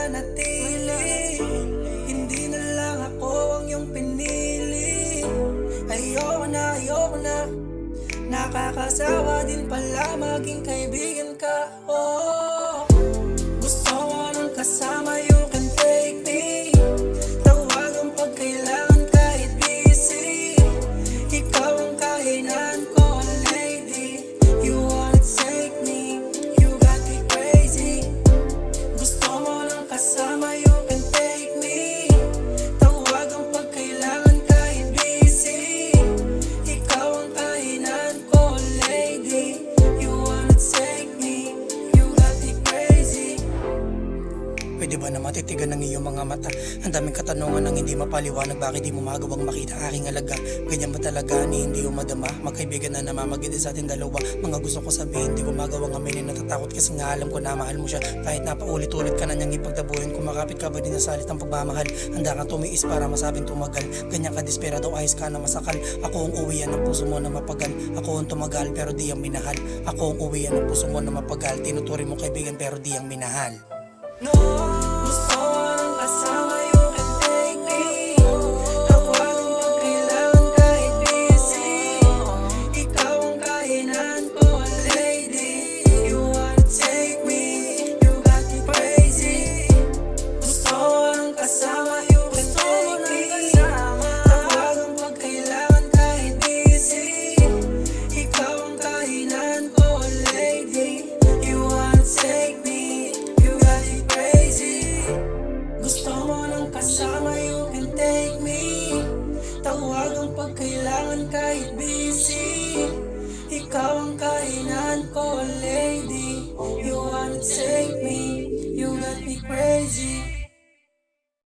mananatili. Hindi na lang ako ang iyong pinili. Ayoko na, nakakasawa din pala maging kaibigan ka. Oh, gusto mo ng kasama, you can take me. Tawagan pag kailangan kahit busy. Ikaw ang kahinaan ko, lady. You wanna take me, you got me crazy. Gusto mo ng kasama, you can take me. Tawagan pag kailangan kahit busy. Ikaw ang kahinaan ko, lady. You wanna take me, you got me crazy. Pwede ba na matitigan ng iyong mga mata? Ang daming katanungan ang hindi mapaliwanag. Bakit di mo magawang makita aking alaga? Ganyan ba talaga ni hindi mo madama? Magkaibigan na namamagid sa ating dalawa. Mga gusto ko sabihin, di ko magawang aminin. Natatakot kasi nga alam ko na mahal mo siya. Kahit napaulit-ulit ka na niyang ipagtabuhin. Kumakapit ka ba din sa salit ang pagmamahal? Handa kang tumiis para masabing tumagal. Ganyan ka desperado, ayos ka na masakal. Ako ang uwian ng puso mo na mapagal. Ako ang tumagal pero di ang minahal. Ako ang uwian ng puso mo na mapagal. Tinuturi mo kaibigan pero di ang minahal. No, gusto mo ng kasama, you can take me. Tawagan pag kailangan kahit busy. Ikaw ang kahinaan ko, lady. You wanna take me, you got me crazy. Gusto mo ng kasama, you can take me. Tawagan pag kailangan kahit busy. Ikaw ang kahinaan ko, lady. You wanna take me, you got me crazy. Gusto mo ng kasama, you can take me. Tawagan pag kailangan kahit busy. Ikaw ang kahinaan ko, lady. You wanna take